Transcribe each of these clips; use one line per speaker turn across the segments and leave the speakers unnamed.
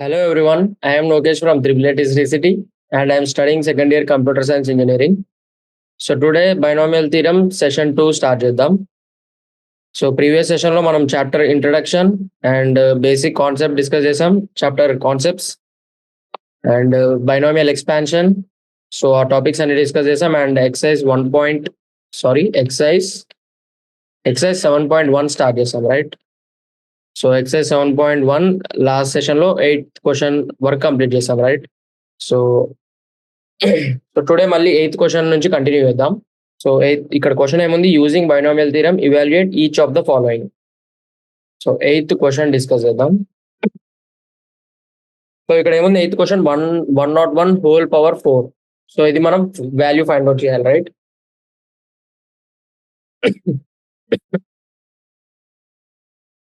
Hello everyone, I am Nokesh from Triple City and I am studying second year computer science engineering. So today binomial theorem session 2 start చేద్దాం. So previous session లో మనం chapter introduction and basic concept discuss చేసాం, chapter concepts and binomial expansion. So ఆ topics అన్ని discuss చేసాం and exercise exercise 7.1 start చేసాం, right? So exercise 7.1 last session లో 8th question work complete చేసాం, రైట్? సో టుడే మళ్ళీ 8th క్వశ్చన్ నుంచి continue చేద్దాం. సో ఇక్కడ క్వశ్చన్ ఏముంది, using binomial theorem evaluate each of the following. So 8th question discuss చేద్దాం. So ఇక్కడ ఏముంది, 8th question 101 whole power 4. So ఇది మనం వాల్యూ ఫైండ్ అవుట్ చేయాలి, రైట్?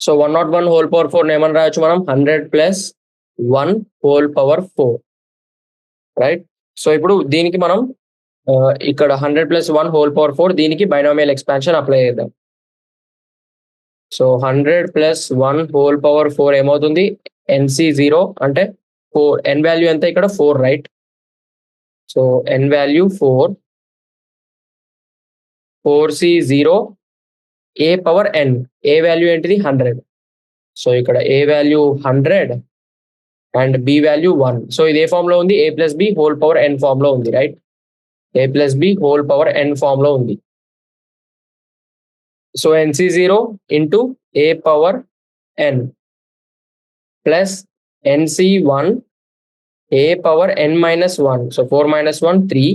సో 101 హోల్ పవర్ 4 ఏమని రాయొచ్చు మనం, 100 plus 1 whole power 4, right? So ఇప్పుడు దీనికి మనం ఇక్కడ 100 ప్లస్ 1 హోల్ పవర్ 4 దీనికి బైనామియల్ ఎక్స్పాన్షన్ అప్లై చేద్దాం. సో 100 ప్లస్ 1 హోల్ పవర్ 4 ఏమవుతుంది, NC0 అంటే 4. n వాల్యూ ఎంత ఇక్కడ 4, right? So n value 4, 4C0 a power n. a value ఏంటిది 100. సో ఇక్కడ a value 100 and b value 1. So ఇది ఏ ఫామ్ లో ఉంది, a plus b whole power n form లో ఉంది, right? a plus b whole power n form లో ఉంది. So NC0 into a power n plus NC1 a power n minus 1. So 4 minus 1 3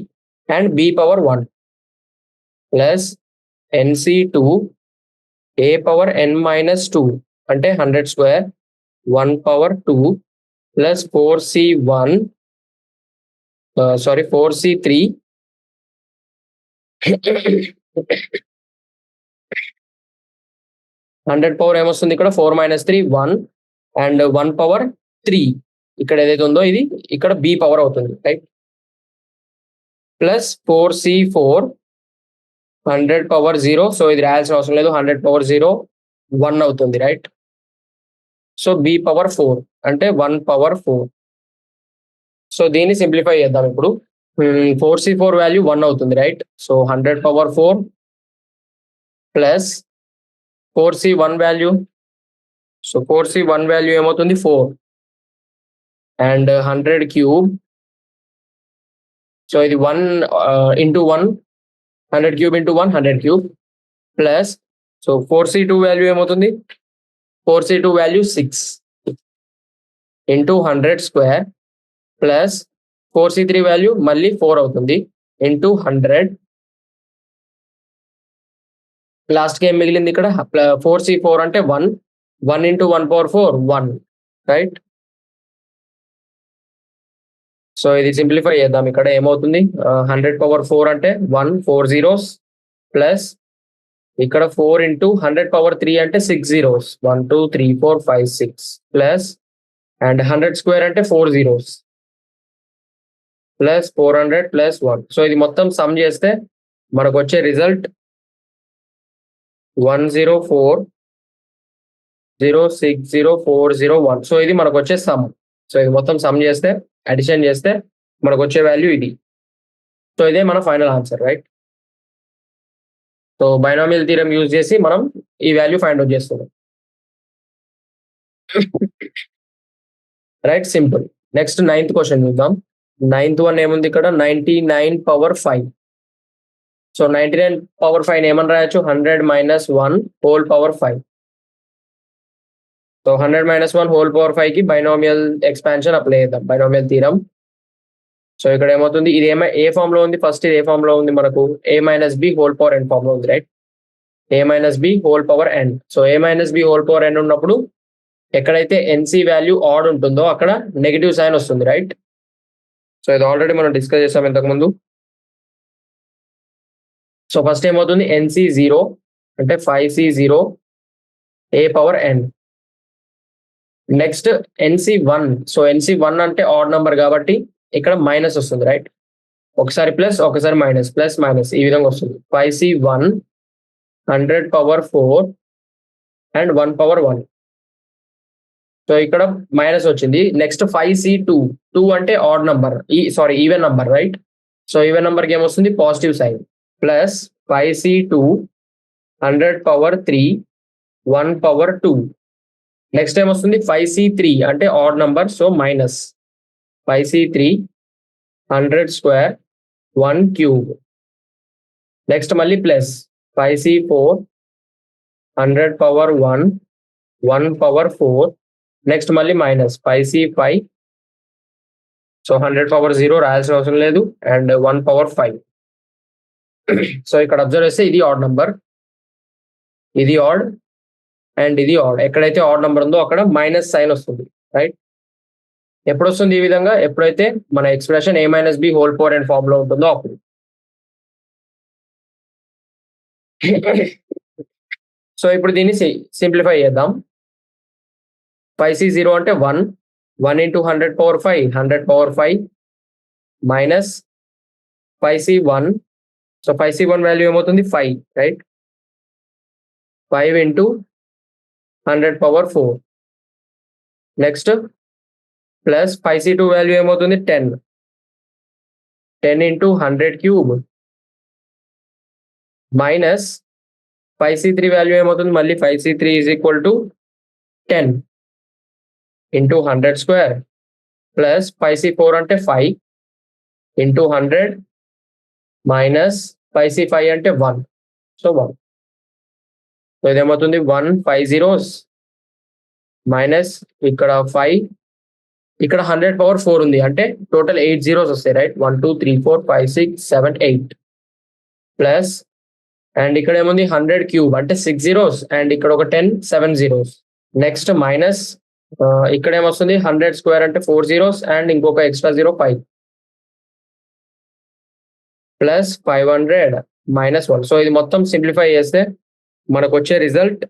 and b power 1 plus NC2 a power n minus 2 అంటే 100 square 1 power 2 plus 4C3 100 power ఏమొస్తుంది ఇక్కడ 4 minus 3 1 and 1 power 3 ఇక్కడ ఏదైతే ఉందో ఇది ఇక్కడ b power అవుతుంది, right? Plus 4C4 100 power 0. So ఇది రాయాల్సిన అవసరం లేదు, 100 పవర్ 0 1 అవుతుంది, రైట్? సో b పవర్ 4 అంటే 1 పవర్ 4. సో దీన్ని సింప్లిఫై చేద్దాం ఇప్పుడు. 4C4 వాల్యూ 1 అవుతుంది, right? So 100 power 4 plus 4C1 value. So 4C1 value ఏమవుతుంది 4 అండ్ 100 క్యూబ్. సో ఇది 1 into 1, 100 cube into 1 100 cube plus. So 4C2 value ఏమవుతుంది, 4C2 value 6 into 100 square plus 4C3 value మళ్ళీ 4 అవుతుంది into 100. లాస్ట్కి ఏం మిగిలింది ఇక్కడ 4C4 అంటే 1 ఇంటూ 1 పవర్ 4 1, రైట్? సో ఇది సింప్లిఫై చేద్దాం. ఇక్కడ ఏమవుతుంది 100 పవర్ 4 అంటే 1 4 zeros ప్లస్ ఇక్కడ 4 ఇంటూ 100 పవర్ 3 అంటే 6 zeros 1 2 3 4 5 6 ప్లస్ అండ్ 100 స్క్వేర్ అంటే 4 zeros ప్లస్ 400 ప్లస్ 1. సో ఇది మొత్తం సమ్ చేస్తే మనకు వచ్చే రిజల్ట్ 104,060,401. సో ఇది మనకు వచ్చే సమ్. సో ఇది మొత్తం సమ్ చేస్తే, అడిషన్ చేస్తే మనకు వచ్చే వాల్యూ ఇది. సో ఇదే మన final answer, right? So binomial theorem use చేసి మనం ఈ వాల్యూ ఫైండ్ అవుట్ చేస్తున్నాం, right? Simple. Next 9th question చూద్దాం. 9th వన్ ఏముంది ఇక్కడ, 99 పవర్ 5. సో 99 పవర్ 5 ఏమని రాయొచ్చు, 100 minus 1 whole power 5. So 100 minus 1 whole power 5 కి బైనామియల్ ఎక్స్పాన్షన్ అప్లై చేద్దాం, బైనామియల్ థియరం. సో ఇక్కడ ఏమవుతుంది, ఇది ఏ ఫామ్ లో ఉంది, ఫస్ట్ ఇది ఏ ఫామ్ లో ఉంది మనకు, a minus b whole power n form లో ఉంది, right? a minus b whole power n. So a minus b whole power n ఉన్నప్పుడు ఎక్కడైతే NC వాల్యూ ఆడ్ ఉంటుందో అక్కడ నెగిటివ్ సైన్ వస్తుంది, రైట్? సో ఇది ఆల్రెడీ మనం డిస్కస్ చేసాం ఇంతకుముందు. సో ఫస్ట్ ఏమవుతుంది, NC0 అంటే 5C0 a power n. Next NC1. So NC1 అంటే ఆడ్ నంబర్ కాబట్టి ఇక్కడ మైనస్ వస్తుంది, రైట్? ఒకసారి ప్లస్ ఒకసారి మైనస్, ప్లస్ మైనస్ ఈ విధంగా వస్తుంది. 5C1 100 power 4 and 1 power 1. So ఇక్కడ మైనస్ వచ్చింది. నెక్స్ట్ 5C2 2 అంటే odd number, even number, right? So even నంబర్కి ఏమొస్తుంది? Positive sign. Plus 5C2 100 power 3 1 power 2. Next ఏమొస్తుంది? 5C3 అంటే odd number, so minus 5C3 100 square 1 cube. Next మళ్ళీ plus 5C4 100 power 1 1 power 4. Next మళ్ళీ minus 5C5, so 100 power 0 రాయాల్సిన అవసరం లేదు, and 1 power 5. So ఇక్కడ అబ్జర్వ్ చేస్తే ఇది ఆడ్ నంబర్, ఇది ఆడ్, అండ్ ఇది ఆడ్. ఎక్కడైతే ఆడ్ నంబర్ ఉందో అక్కడ మైనస్ సైన్ వస్తుంది, రైట్? ఎప్పుడు వస్తుంది ఈ విధంగా? ఎప్పుడైతే మన expression a - b whole power n form లో ఉంటుందో అప్పుడు. సో ఇప్పుడు దీన్ని సింప్లిఫై చేద్దాం. 5C0 అంటే 1 1 into 100 power 5 100 power 5 minus 5C1. So 5C1 value ఏమవుతుంది? 5, right? 5 into 100 power 4. Next plus 5C2 value ఏమవుతుంది? 10 10 into 100 cube minus 5C3 value ఏమవుతుంది? మళ్ళీ 5C3 is equal to 10 into 100 square plus 5C4 అంటే 5 into 100 minus 5C5 అంటే 1, so 1. So ఇదేమవుతుంది? 1 5 zeros minus ఇక్కడ 5, ఇక్కడ 100 power 4 ఉంది అంటే టోటల్ 8 zeros వస్తాయి, రైట్? 1 2 3 4 5 6 7 8 ప్లస్, అండ్ ఇక్కడ ఏముంది? 100 క్యూబ్ అంటే 6 zeros, అండ్ ఇక్కడ ఒక 10 7 zeros. నెక్స్ట్ మైనస్ ఇక్కడ ఏమొస్తుంది? 100 స్క్వేర్ అంటే 4 zeros, అండ్ ఇంకొక ఎక్స్ట్రా 0 5 ప్లస్ 500 మైనస్ 1. సో ఇది మొత్తం సింప్లిఫై చేస్తే మనకు వచ్చే రిజల్ట్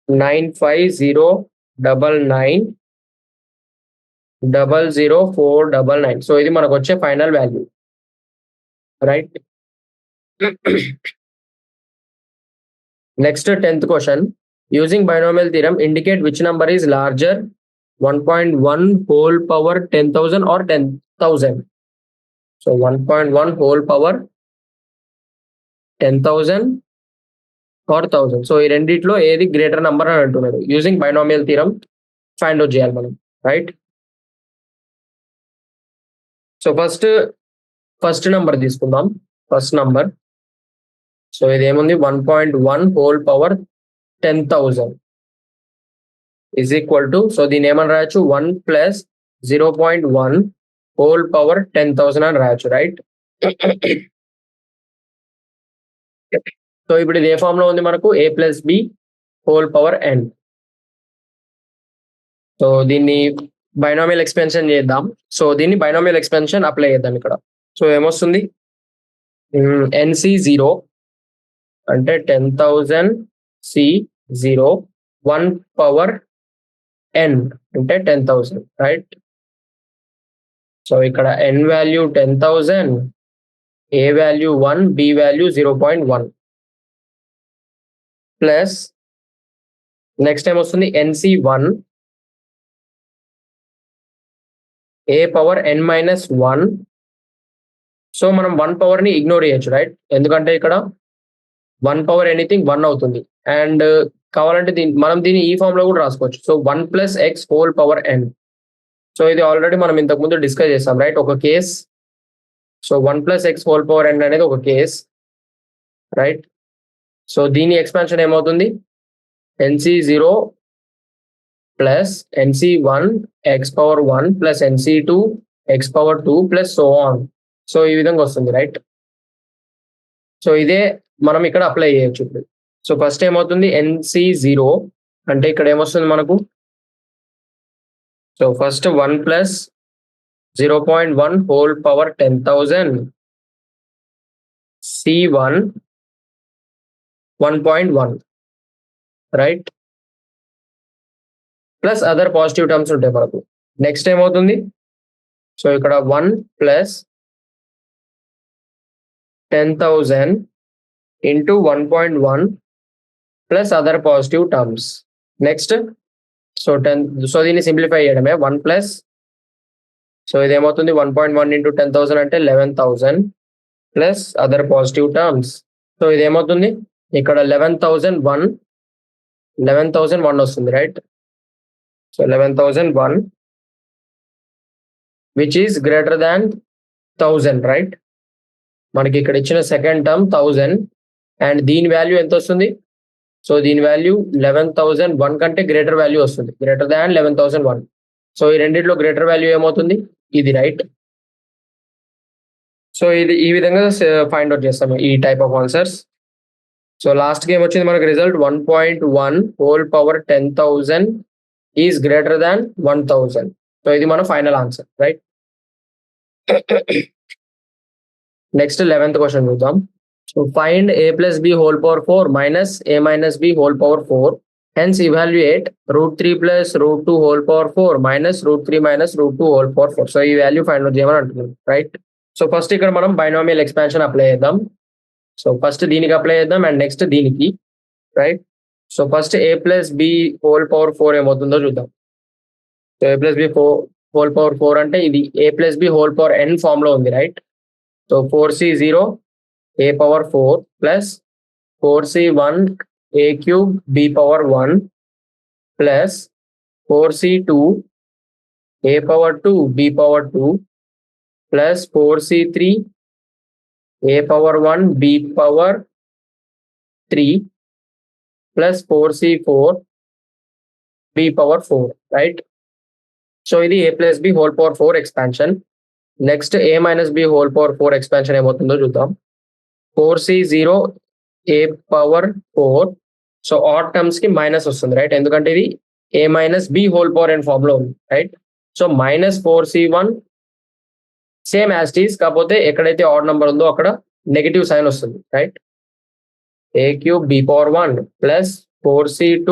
95099000499. సో ఇది మనకు వచ్చే final value, right? Next 10th question. Using binomial theorem indicate which number is larger 1.1 whole power 10,000 or 10,000. So 1.1 whole power 10,000 or 1000. So ఈ రెండిట్లో ఏది గ్రేటర్ నంబర్ అని అంటున్నాడు. Using binomial theorem find out చేయాలి మనం, రైట్? సో ఫస్ట్ నంబర్ తీసుకుందాం. First number, so ఇదేముంది? 1.1 whole power 10,000 is equal to, so దీన్ని ఏమని రాయొచ్చు? 1 ప్లస్ 0.1 హోల్ పవర్ 10,000 అని రాయొచ్చు, రైట్? సో ఇప్పుడు ఇది ఏ ఫామ్ లో ఉంది మనకు? a plus b whole power n. So దీన్ని బైనామియల్ ఎక్స్పెన్షన్ చేద్దాం. సో దీన్ని బైనామియల్ ఎక్స్పెన్షన్ అప్లై చేద్దాం ఇక్కడ. సో ఏమొస్తుంది? NC0 అంటే 10,000 C0 1 పవర్ n అంటే 10,000, రైట్? సో ఇక్కడ n value 10,000, a value 1, b value 0.1 plus next ఏమొస్తుంది? NC1 a power n minus 1. So మనం 1 పవర్ ని ఇగ్నోర్ చేయొచ్చు, రైట్? ఎందుకంటే ఇక్కడ 1 పవర్ ఎనీథింగ్ 1 అవుతుంది, అండ్ కావాలంటే మనం దీన్ని ఈ ఫామ్ లో కూడా రాసుకోవచ్చు. So 1 plus x whole power n. So ఇది ఆల్రెడీ మనం ఇంతకు ముందు డిస్కస్ చేస్తాం, రైట్? ఒక case. So 1 plus x whole power n అనేది ఒక కేస్, రైట్? సో దీని ఎక్స్పాన్షన్ ఏమవుతుంది? NC0 plus NC1 x power 1 plus NC2 x power 2 plus so on. So ఈ విధంగా వస్తుంది, రైట్? సో ఇదే మనం ఇక్కడ అప్లై చేయొచ్చు ఇప్పుడు. సో ఫస్ట్ ఏమవుతుంది? NC0 అంటే ఇక్కడ ఏమొస్తుంది మనకు? So first 1 plus 0.1 whole power 10,000 C1 1.1, right? Plus other positive terms ఉంటాయి మనకు. నెక్స్ట్ ఏమవుతుంది? సో ఇక్కడ 1 plus 10,000 into 1.1 plus other positive terms. Next so 10, so దీన్ని సింప్లిఫై చేయడమే 1 ప్లస్, సో ఇదేమవుతుంది 1.1 ఇంటూ 10,000 అంటే 11,000 plus other positive terms. So ఇదేమవుతుంది ఇక్కడ 11,001 వస్తుంది, right? So 11,001 which is greater than 1000, right? మనకి ఇక్కడ ఇచ్చిన సెకండ్ టర్మ్ 1000 అండ్ దీని వాల్యూ ఎంత వస్తుంది? సో దీని వాల్యూ 11,001 కంటే గ్రేటర్ వాల్యూ వస్తుంది, గ్రేటర్ దాన్ 11,001. సో ఈ రెండిట్లో గ్రేటర్ వాల్యూ ఏమవుతుంది? ఇది, రైట్? సో ఇది ఈ విధంగా ఫైండ్ అవుట్ చేస్తాము ఈ type of answers. So last game వచ్చింది మనకు result 1.1 whole power 10,000 is greater than 1,000. So ఇది మన final answer, right? Next 11th question చూద్దాం. So find a plus b whole power 4 minus a minus b whole power 4. Hence evaluate √3 plus √2 whole power 4 minus √3 minus √2 whole power 4. So ఈ value find out చేయమని అంటున్నాం, right? So first ఇక్కడ మనం binomial expansion apply చేద్దాం. So first దీనికి apply చేద్దాం and next దీనికి, right? So first a plus b whole power 4 ఏమవుతుందో చూద్దాం. So a plus b whole power 4 అంటే ఇది a plus b whole power n form లో ఉంది, right? So 4c0 a power 4 plus 4c1 a cube b power 1 plus 4c2 a power 2 b power 2 plus 4c3 a power 1 b power 3 plus 4c4 b power 4, right? So ఇది a plus b whole power 4 expansion. Next a minus b whole power 4 expansion ఏమవుతుందో చూద్దాం. 4c0 a power 4, so odd terms కి minus వస్తుంది, right? ఎందుకంటే ఇది a minus b whole power n form లో ఉంది, right? So minus 4c1 same as it is, కాకపోతే ఎక్కడైతే ఆడ్ నెంబర్ ఉందో అక్కడ నెగటివ్ సైన్ వస్తుంది, right? a cube b power 1 plus 4c2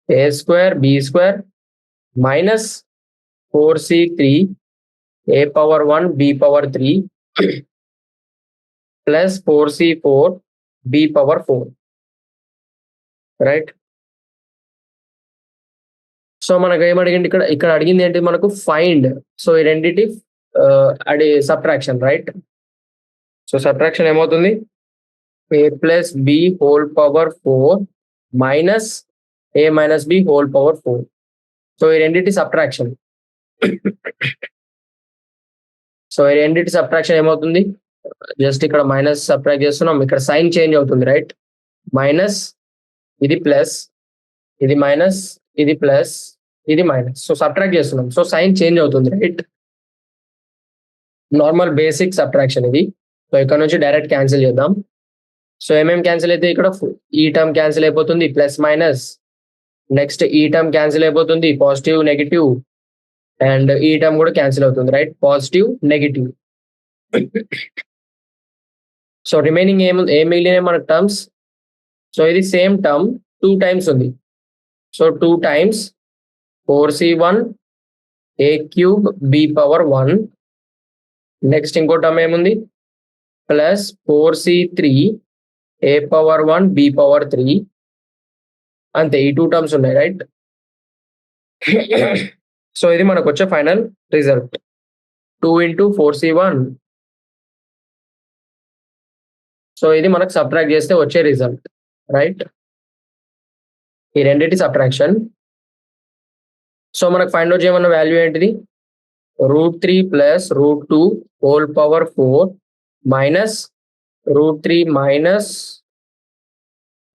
a square b square minus 4c3 a power 1 b power 3 plus 4c4 b power 4, right? So మనకు ఏమడిగింది ఇక్కడ అడిగింది ఏంటి మనకు? ఫైండ్. సో ఈ రెండింటి సబ్ట్రాక్షన్, రైట్? సో సబ్ట్రాక్షన్ ఏమవుతుంది? a plus b whole power 4 minus a minus b whole power 4. So ఈ రెండింటి సబ్ట్రాక్షన్. సో ఈ రెండింటి సబ్ట్రాక్షన్ ఏమవుతుంది? జస్ట్ ఇక్కడ మైనస్ సబ్ట్రాక్ట్ చేస్తున్నాం, ఇక్కడ సైన్ చేంజ్ అవుతుంది, రైట్? మైనస్, ఇది ప్లస్, ఇది మైనస్, ఇది ప్లస్, ఇది మైనస్. సో సబ్ట్రాక్ట్ చేస్తున్నాం, సో సైన్ చేంజ్ అవుతుంది, రైట్? నార్మల్ బేసిక్ సబ్ట్రాక్షన్ ఇది. సో ఇక్కడ నుంచి డైరెక్ట్ క్యాన్సిల్ చేద్దాం. సో ఏమేమి క్యాన్సిల్ అయితే ఇక్కడ ఈ టర్మ్ క్యాన్సిల్ అయిపోతుంది, ప్లస్ మైనస్. నెక్స్ట్ ఈ టర్మ్ క్యాన్సిల్ అయిపోతుంది, పాజిటివ్ నెగిటివ్, అండ్ ఈ టర్మ్ కూడా క్యాన్సిల్ అవుతుంది, right? Positive negative. So remaining ఏం మిగిలినాయి మనకు టర్మ్స్? సో ఇది సేమ్ టర్మ్ 2 టైమ్స్ ఉంది. So 2 times 4c1 a cube b power 1. Next ఇంకో టర్మ్ ఏముంది? Plus 4c3 a power 1 b power 3. అంతే, ఈ 2 టర్మ్స్ ఉన్నాయి, రైట్? సో ఇది మనకు వచ్చే final result 2 into 4c1. So ఇది మనకు సబ్ట్రాక్ట్ చేస్తే వచ్చే రిజల్ట్, రైట్? ఈ రెండింటి సబ్ట్రాక్షన్. సో మనకు ఫైండ్ అవుట్ చేయమన్న వాల్యూ ఏంటిది? √3 plus √2 whole power 4 minus √3 minus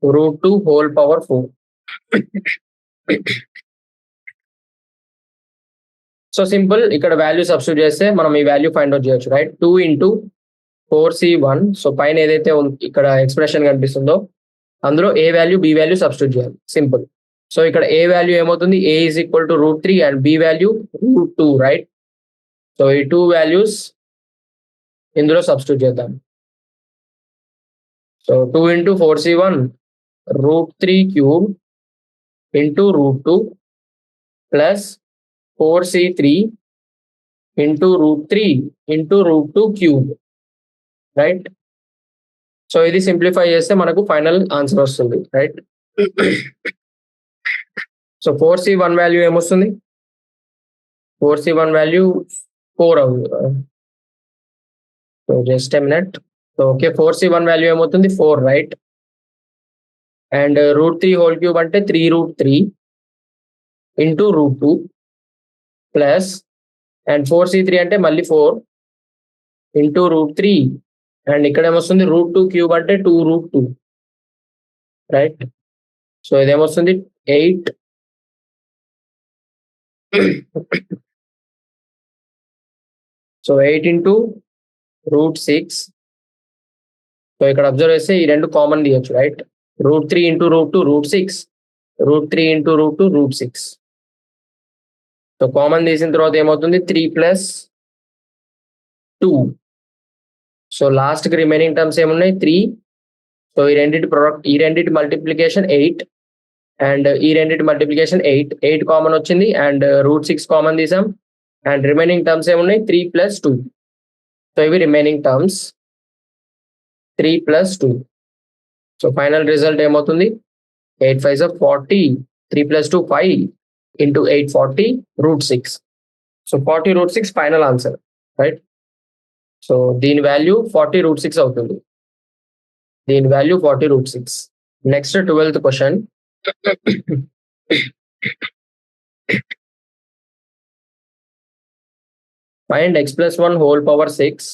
√2 whole power 4. So simple, ఇక్కడ వాల్యూ సబ్స్టిట్యూట్ చేస్తే మనం ఈ వాల్యూ ఫైండ్ అవుట్ చేయొచ్చు, రైట్? 2 into 4c1. సో పైన ఏదైతే ఇక్కడ ఎక్స్ప్రెషన్ కనిపిస్తుందో అందులో a value b value substitute చేయాలి, సింపుల్. సో ఇక్కడ ఏ వాల్యూ ఏమవుతుంది? a is equal to √3 and b value √2, right? So ఈ 2 వాల్యూస్ ఇందులో సబ్స్టిట్యూట్ చేద్దాం. So 2 into 4c1 √3 cube into √2 plus 4c3 into √3 into √2 cube, right? So ఇది simplify చేస్తే మనకు final answer వస్తుంది, రైట్? సో 4c1 వాల్యూ ఏమొస్తుంది? 4c1 value 4 అవుతుంది. So just a minute. So okay, 4c1 value ఏమవుతుంది? 4, right? And √3 whole cube అంటే 3√3 into √2 plus, and 4c3 అంటే మళ్ళీ 4 ఇంటూ √3, అండ్ ఇక్కడ ఏమొస్తుంది? √2 క్యూబ్ అంటే 2√2, రైట్? సో ఇదేమొస్తుంది 8. So 8 into √6. సో ఇక్కడ అబ్జర్వ్ చేస్తే ఈ రెండు కామన్ తీయచ్చు, right? √3 into √2 √6, √3 into √2 √6. So common తీసిన తర్వాత ఏమవుతుంది? 3 + 2. సో లాస్ట్ కి రిమైనింగ్ టర్మ్స్ ఏమున్నాయి? 3. సో ఈ రెండింటి ప్రొడక్ట్, ఈ రెండింటి మల్టిప్లికేషన్ 8, అండ్ ఈ రెండింటి మల్టిప్లికేషన్ 8 కామన్ వచ్చింది, అండ్ √6 కామన్ తీసాం, అండ్ రిమైనింగ్ టర్మ్స్ ఏమున్నాయి? 3 + 2. సో ఇవి remaining terms 3 + 2. So final result ఏమవుతుంది? 8 5 40, 3 + 2 5 into 8 40 √6. So 40 √6 final answer, right? So దీని వాల్యూ 40 √6 అవుతుంది. దీని value 40 √6. Next 12th question. Find x + 1 whole power 6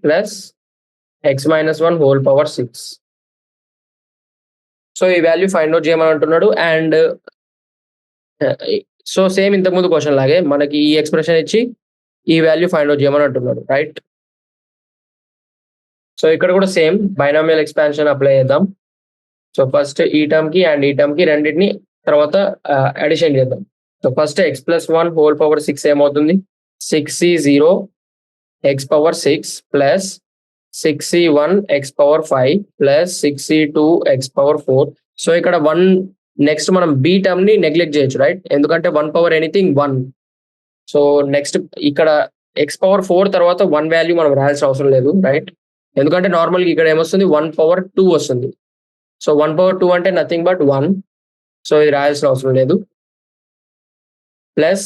plus x - 1 whole power 6. So ఈ value find out చేయమని అంటున్నాడు. And so same ఇంతకుముందు question లాగే మనకి ఈ ఎక్స్ప్రెషన్ ఇచ్చి ఈ వాల్యూ ఫైండ్ అవుట్ చేయమని అంటున్నాడు, రైట్? సో ఇక్కడ కూడా సేమ్ బైనామియల్ ఎక్స్పాన్షన్ అప్లై చేద్దాం. సో ఫస్ట్ ఈ టర్మ్ కి అండ్ ఈ టర్మ్ కి రెండింటిని తర్వాత అడిషన్ చేద్దాం. So first x + 1 whole power 6 ఏమవుతుంది? 6c0 x power 6 plus 6c1 x power 5 plus 6c2 x power 4. So ఇక్కడ 1 నెక్స్ట్ మనం బి టర్మ్ ని నెగ్లెక్ట్ చేయొచ్చు, రైట్? ఎందుకంటే 1 పవర్ ఎనీథింగ్ 1. సో నెక్స్ట్ ఇక్కడ x power 4 తర్వాత 1 వాల్యూ మనం రాయాల్సిన అవసరం లేదు, రైట్? ఎందుకంటే నార్మల్గా ఇక్కడ ఏమొస్తుంది? 1 power 2 వస్తుంది. సో 1 power 2 అంటే నథింగ్ బట్ 1. సో ఇది రాయాల్సిన అవసరం లేదు. Plus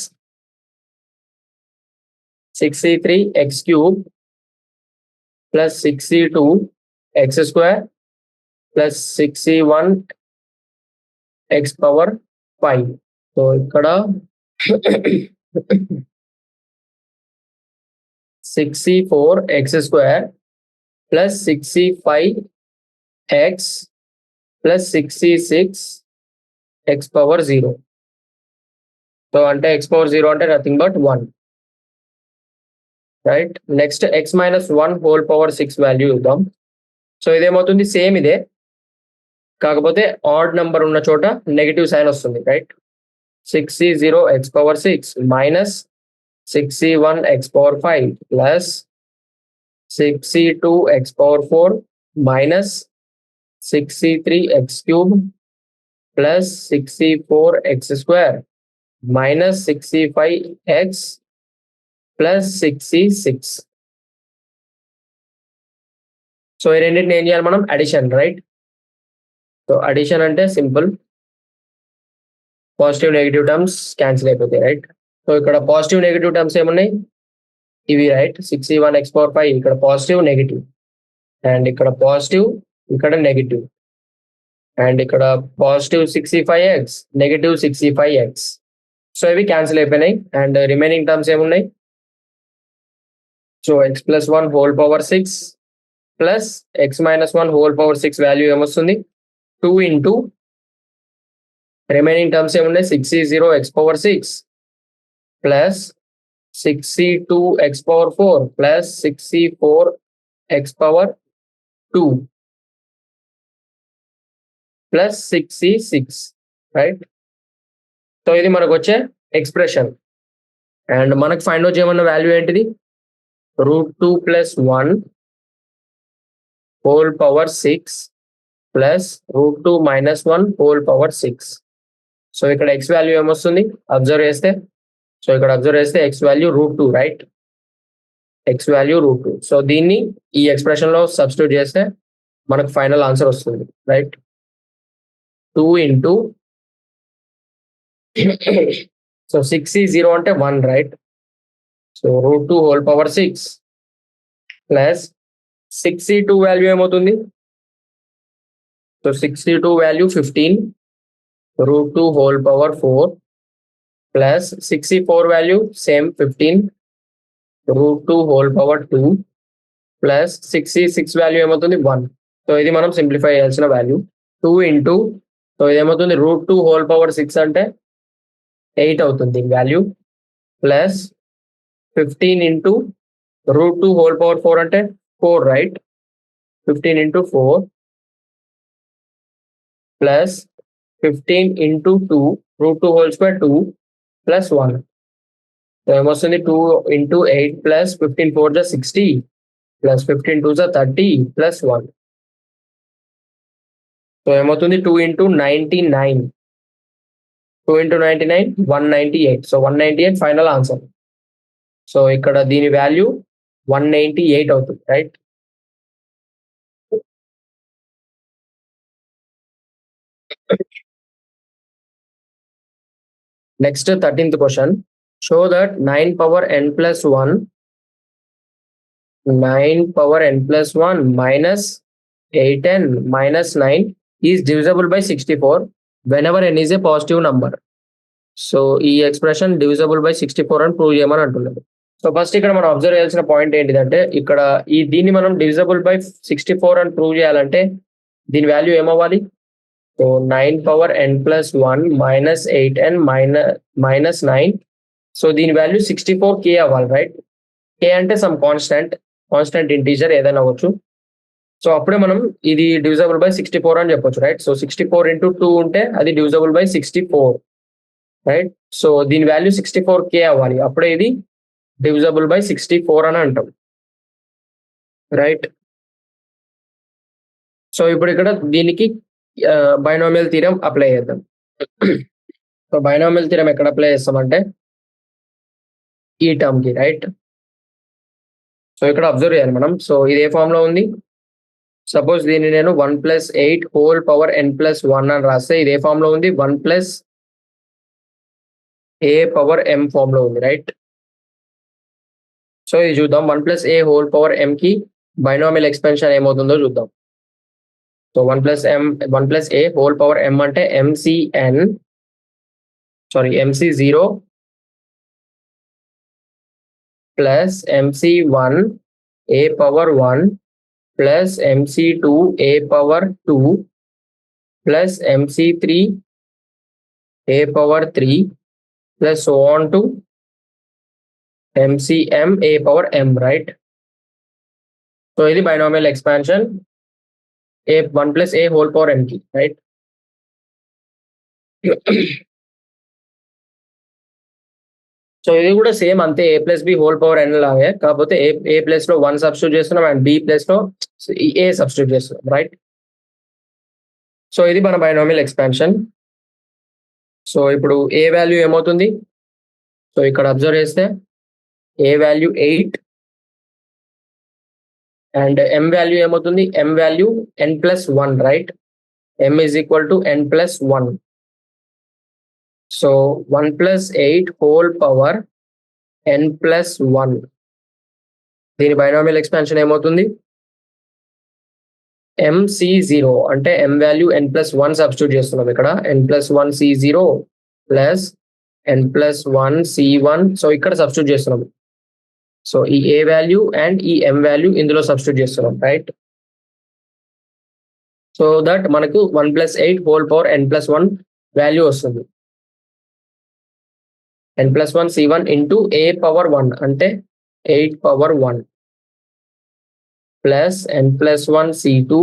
6c3 x³ plus 6c2 x² plus 6c1 x power 5. So ఇక్కడ 6c4 x² plus 6c5 x plus 6c6 x power 0. So అంటే x power 0 అంటే nothing but 1, right? Next x - 1 whole power 6 value చూద్దాం. So ఇదేమవుతుంది? Same ఇదే, కాకపోతే odd number ఉన్న చోట negative sign వస్తుంది, right? 6c0 x power 6 minus 6c1 x power 5 plus 6c2 x power 4 minus 6c3 x³ plus 6c4 x² minus 6c5 x plus 6c6. So ఈ రెండింటిని ఏం చేయాలి మనం? Addition, right? సో అడిషన్ అంటే simple, positive negative terms cancel అయిపోతాయి, right? So ఇక్కడ positive negative terms ఏమున్నాయి? ఇవి, రైట్? 6c1 x power 5 ఇక్కడ పాజిటివ్ నెగిటివ్, అండ్ ఇక్కడ పాజిటివ్, ఇక్కడ నెగిటివ్, అండ్ ఇక్కడ positive 6c5x negative 6c5x. So ఇవి క్యాన్సిల్ అయిపోయినాయి, అండ్ రిమైనింగ్ టర్మ్స్ ఏమున్నాయి? So x + 1 whole power 6 plus x - 1 whole power 6 value ఏమొస్తుంది? 2 ఇంటూ రిమైనింగ్ టర్మ్స్ ఏమున్నాయి? 6c0 x power 6 plus 6c2 x power 4 plus 6c4 x power 2 plus 6c6, right? So ఇది మనకు వచ్చే expression. And మనకు find out చేయమన్న value ఏంటిది? √2 + 1 whole power 6 plus √2 - 1 whole power 6. So ఇక్కడ x value ఏమొస్తుంది? Observe చేస్తే, సో ఇక్కడ అబ్జర్వ్ చేస్తే x value √2, right? x value √2. So దీన్ని ఈ ఎక్స్ప్రెషన్ లో సబ్స్టిట్యూట్ చేస్తే మనకు ఫైనల్ ఆన్సర్ వస్తుంది, రైట్? 2 into so 6 is 0 అంటే 1 right. So root 2 whole power 6 plus 62 value ఏమవుతుంది? So 62 value 15 root 2 whole power 4 plus 64 value same 15 root 2 whole power 2 plus 66 value ఏమవుతుంది 1. So ఇది మనం సింప్లిఫై చేయాల్సిన వాల్యూ 2 ఇంటూ సో ఇదేమవుతుంది root 2 whole power 6 అంటే 8 అవుతుంది value plus 15 into root 2 whole power 4 అంటే 4 right. 15 into 4 plus 15 into 2 root 2 whole square 2 plus 1. So ఏమొస్తుంది 2 into 8 plus 15 4 is 60 plus 15 2 is 30 plus 1. So ఏమవుతుంది 2 into 99. 2 into 99 198. So 198 final answer. So ఇక్కడ దీని value 198 అవుతుంది right. Next 13th question. Show that 9 power n plus 1 minus 8n minus 9 is divisible by 64 whenever n is a positive number. So ఈ expression divisible by 64 అని prove చేయమని అంటున్నారు. So first ఇక్కడ మనం observe చేయాల్సిన పాయింట్ ఏంటిదంటే ఇక్కడ దీన్ని మనం డివిజబుల్ బై 64 అని ప్రూవ్ చేయాలంటే దీని వాల్యూ ఏమవ్వాలి? So 9 power n plus 1 minus 8n minus 9. So దీని వాల్యూ 64k అవ్వాలి రైట్. k అంటే సమ్ కాన్స్టెంట్ ఇంటీజర్ ఏదైనా అవ్వచ్చు. సో అప్పుడే మనం ఇది డివిజబుల్ బై 64 అని చెప్పొచ్చు రైట్. సో 64 into 2 ఉంటే అది డివిజబుల్ బై 64 రైట్. సో దీని వాల్యూ 64k అవ్వాలి అప్పుడే ఇది డివిజబుల్ బై 64 అని అంటాం రైట్. సో ఇప్పుడు ఇక్కడ దీనికి బైనామియల్ థీరం అప్లై చేద్దాం. సో బైనామియల్ థీరం ఎక్కడ అప్లై చేస్తామంటే ఈ టర్మ్ కి రైట్. సో ఇక్కడ అబ్జర్వ్ చేయాలి మనం. సో ఇది ఏ ఫామ్ లో ఉంది? సపోజ్ దీన్ని నేను 1 plus 8 whole power n plus 1 అని రాస్తే ఇది ఏ ఫామ్ లో ఉంది? 1 plus a power m form లో ఉంది రైట్. సో ఇది చూద్దాం 1 plus a whole power m కి బైనామియల్ ఎక్స్పెన్షన్ ఏమవుతుందో చూద్దాం. So 1 plus a whole power m అంటే mc0 plus mc1 a power 1 plus mc2 a power 2 plus mc3 a power 3 plus so on to mcm a power m right. So ఇది binomial expansion a 1 plus a whole power m కి right. So ఇది కూడా same అంతే a plus b whole power n లాగే, కాకపోతే a place లో 1 substitute చేస్తున్నాం and b place లో a సబ్స్టిట్యూట్ చేస్తున్నాం రైట్. సో ఇది మన బైనామియల్ ఎక్స్పాన్షన్. సో ఇప్పుడు a వాల్యూ ఏమవుతుంది? సో ఇక్కడ అబ్జర్వ్ చేస్తే a value 8 and m value ఏమవుతుంది? m value n plus 1 right. m is equal to n plus 1. So 1 plus 8 whole power n plus 1 దీని binomial expansion ఏమవుతుంది? mc0 అంటే m value n plus 1 substitute చేస్తున్నాం ఇక్కడ. n plus 1 c0 plus n plus 1 c1. So ఇక్కడ substitute చేస్తున్నాం. So ఈ a value and ఈ m value ఇందులో సబ్స్టిట్యూట్ చేస్తున్నాం రైట్. సో దట్ మనకు 1 plus 8 whole power n plus 1 value వస్తుంది. n plus 1 c1 into a power 1 అంటే 8 power 1 plus n plus 1 c2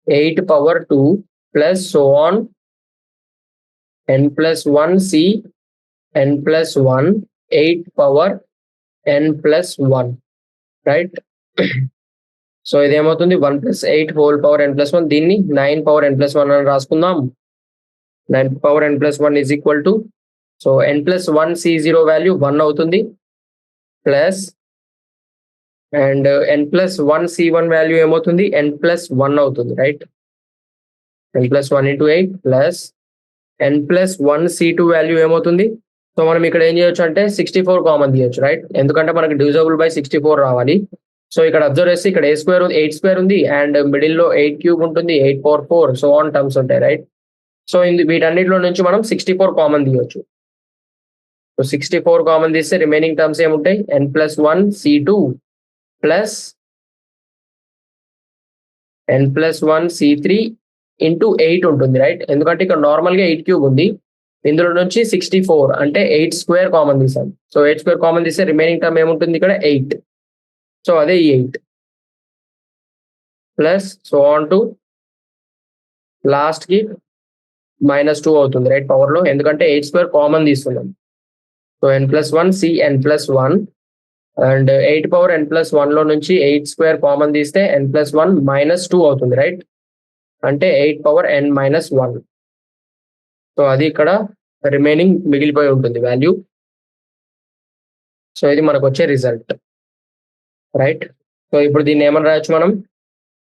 8 power 2 plus so on n plus 1 c n plus 1 8 power n plus 1 right. So ఇదేమవుతుంది 1 plus 8 whole power n plus 1 దీన్ని 9 power n plus 1 అని రాసుకుందాం. 9 power n plus 1 is equal to so n plus 1 c0 value 1 అవుతుంది plus and n plus 1 c1 value ఏమవుతుంది? n plus 1 అవుతుంది right. n+1 into 8 plus n+1 C2 value ఏమవుతుంది? So మనం ఇక్కడ ఏం చేయొచ్చు అంటే 64 కామన్ తీయొచ్చు, రైట్? ఎందుకంటే మనకి డివిజబుల్ బై 64 రావాలి. సో ఇక్కడ అబ్జర్వ్ చేస్తే ఇక్కడ a స్క్వేర్ 8 స్క్వేర్ ఉంది అండ్ మిడిల్ లో 8 క్యూబ్ ఉంటుంది, 8 పవర్ 4 సో ఆన్ టర్మ్స్ ఉంటాయి, రైట్? సో వీటన్నిటిలో నుంచి మనం 64 కామన్ తీయొచ్చు. సో 64 కామన్ తీస్తే రిమైనింగ్ టర్మ్స్ ఏముంటాయి? n+1 C2 plus n+1 C3 into 8 ఉంటుంది, రైట్? ఎందుకంటే ఇక్కడ నార్మల్ గా 8 క్యూబ్ ఉంది, ఇందులో నుంచి 64 అంటే 8 స్క్వేర్ కామన్ తీసాం. సో 8 స్క్వేర్ కామన్ తీస్తే రిమైనింగ్ టర్మ్ ఏముంటుంది ఇక్కడ? 8. సో అదే ఈ 8 plus so on to last కి -2 అవుతుంది, రైట్? పవర్ లో, ఎందుకంటే 8 స్క్వేర్ కామన్ తీస్తున్నాం. So n+1 C n+1 and 8 power n+1 లో నుంచి 8 స్క్వేర్ కామన్ తీస్తే n+1 -2 అవుతుంది, రైట్? అంటే 8 పవర్ n-1. సో అది ఇక్కడ రిమైనింగ్ మిగిలిపోయి ఉంటుంది వాల్యూ. సో ఇది మనకు వచ్చే రిజల్ట్, రైట్? సో ఇప్పుడు దీన్ని ఏమని రాయొచ్చు మనం?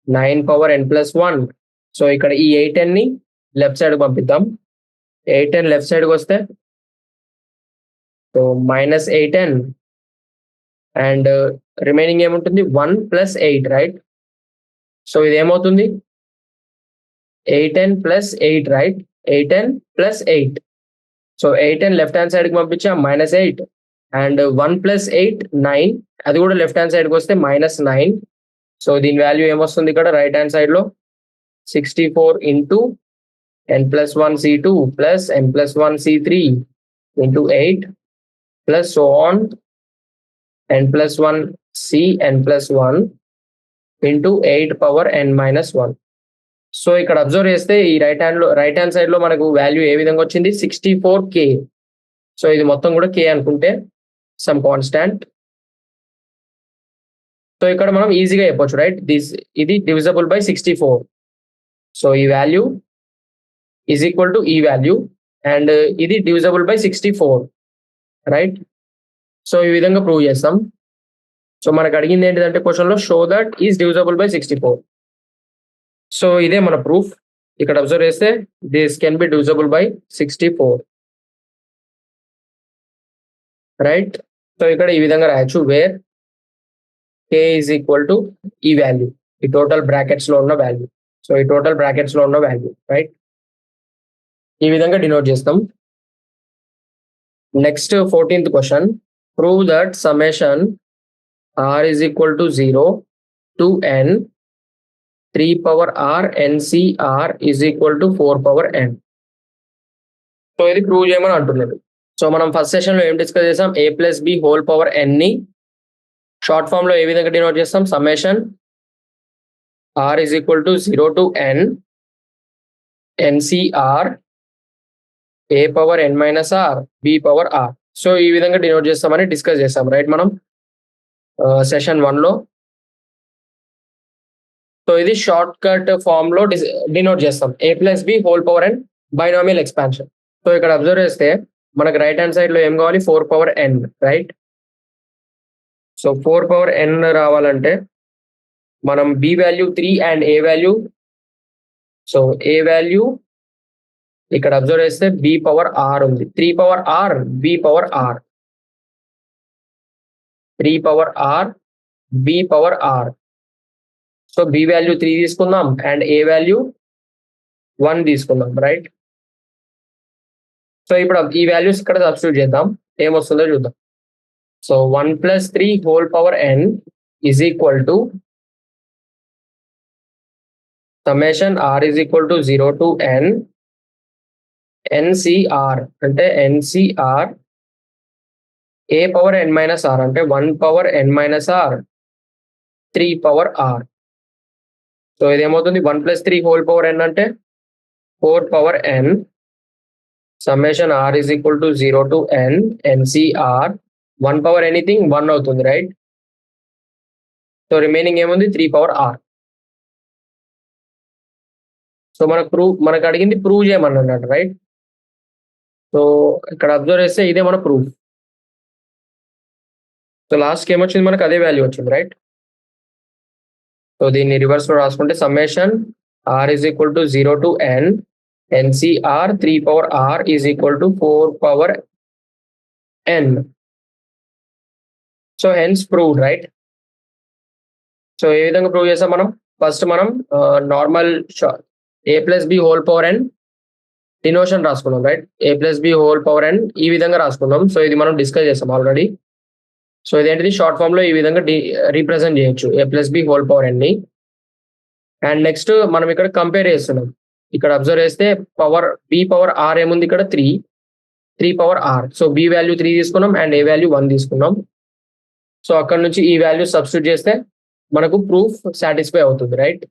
9 పవర్ n+1. సో ఇక్కడ ఈ 8n ని లెఫ్ట్ సైడ్ పంపిద్దాం. 8n లెఫ్ట్ సైడ్కి వస్తే సో -8n అండ్ రిమైనింగ్ ఏముంటుంది? 1 + 8, రైట్? సో ఇది ఏమవుతుంది? 8n + 8, right? 8n + 8. So 8n left hand సైడ్కి పంపించాం, -8 అండ్ 1 + 8 9, అది కూడా లెఫ్ట్ హ్యాండ్ సైడ్కి వస్తే -9. సో దీని వాల్యూ ఏమొస్తుంది ఇక్కడ రైట్ హ్యాండ్ సైడ్ లో? 64 into n+1 C2 plus n+1 C3 into 8 plus so on n+1 C n+1 into 8 power n-1. So ఇక్కడ అబ్జర్వ్ చేస్తే ఈ రైట్ హ్యాండ్ సైడ్ లో మనకు వాల్యూ ఏ విధంగా వచ్చింది? 64K. సో ఇది మొత్తం కూడా K అనుకుంటే సమ్ కాన్స్టాంట్. సో ఇక్కడ మనం ఈజీగా చెప్పొచ్చు, రైట్? ఇది డివిజబుల్ బై 64. సో ఈ వాల్యూ ఈజ్ ఈక్వల్ టు ఈ వాల్యూ అండ్ ఇది డివిజబుల్ బై 64, రైట్? సో ఈ విధంగా ప్రూవ్ చేస్తాం. సో మనకు అడిగింది ఏంటిదంటే క్వశ్చన్ లో show that is divisible by 64. So ఇదే మన ప్రూఫ్. ఇక్కడ అబ్జర్వ్ చేస్తే this can be divisible by 64, right? So ఇక్కడ ఈ విధంగా రాయొచ్చు, where K is equal to ఈ వాల్యూ, ఈ టోటల్ బ్రాకెట్స్ లో ఉన్న వాల్యూ. సో ఈ టోటల్ బ్రాకెట్స్ లో ఉన్న వాల్యూ, రైట్? ఈ విధంగా డినోట్ చేస్తాం. Next 14th question, prove that summation r is equal to 0 to n 3 power r NCr is equal to 4 power n. So ఇది ప్రూవ్ చేయమని అంటున్నాడు. సో మనం ఫస్ట్ సెషన్ లో ఏం డిస్కస్ చేసాం? a + b whole power n ని short form లో ఏ విధంగా డినోట్ చేస్తాం? Summation r is equal to 0 to n NCr a power n-r b power r. So ఈ విధంగా డినోట్ చేస్తామని డిస్కస్ చేస్తాం, రైట్? మనం సెషన్ 1 లో. సో ఇది షార్ట్ కట్ ఫామ్ లో డినోట్ చేస్తాం, a + b whole power n binomial expansion. So ఇక్కడ అబ్జర్వ్ చేస్తే మనకు రైట్ హ్యాండ్ సైడ్ లో ఏం కావాలి? 4 power n, right? So 4 power n రావాలంటే మనం b value 3 and a value, so a value ఇక్కడ అబ్జర్వ్ చేస్తే b పవర్ r ఉంది, 3 power r b power r, 3 power r b power r. So b value 3 తీసుకుందాం and a value 1 తీసుకుందాం, right? So ఇప్పుడు ఈ values ఇక్కడ substitute చేద్దాం, ఏమొస్తుందో చూద్దాం. So 1 + 3 whole power n is equal to summation r is equal to 0 to n NCr అంటే NCr a power n-r అంటే 1 power n-r 3 power r. So ఇదేమవుతుంది? 1 + 3 హోల్ పవర్ n అంటే 4 power n. Summation r is equal to 0 to n NCr 1 power anything 1 అవుతుంది, right? So remaining ఏముంది? 3 power r. So మనకు అడిగింది prove చేయమన్నాడు, right? So ఇక్కడ observe చేస్తే ఇదే మన ప్రూఫ్. సో లాస్ట్కి ఏమొచ్చింది? మనకు అదే వాల్యూ వచ్చింది, రైట్? సో దీన్ని రివర్స్ లో రాసుకుంటే summation r is equal to 0 to n, ncr 3 power r is equal to 4 power n. So hence proved, right? So ఏ విధంగా ప్రూవ్ చేస్తాం మనం? ఫస్ట్ మనం normal a plus b whole power n denotation రాసుకున్నాం, right? A plus b whole power n ఈ విధంగా రాసుకున్నాం. So ఇది మనం డిస్కస్ చేస్తాం ఆల్రెడీ. సో ఇదేంటిది షార్ట్ ఫామ్ లో ఈ విధంగా రీప్రజెంట్ చేయొచ్చు a plus b whole power n ని. అండ్ నెక్స్ట్ మనం ఇక్కడ కంపేర్ చేస్తున్నాం. ఇక్కడ అబ్జర్వ్ చేస్తే పవర్ బి పవర్ ఆర్ ఏముంది ఇక్కడ 3 power r. So b value 3 తీసుకున్నాం అండ్ ఏ వాల్యూ 1 తీసుకున్నాం. సో అక్కడ నుంచి ఈ వాల్యూ సబ్స్టిట్యూట్ చేస్తే మనకు ప్రూఫ్ సాటిస్ఫై అవుతుంది, right?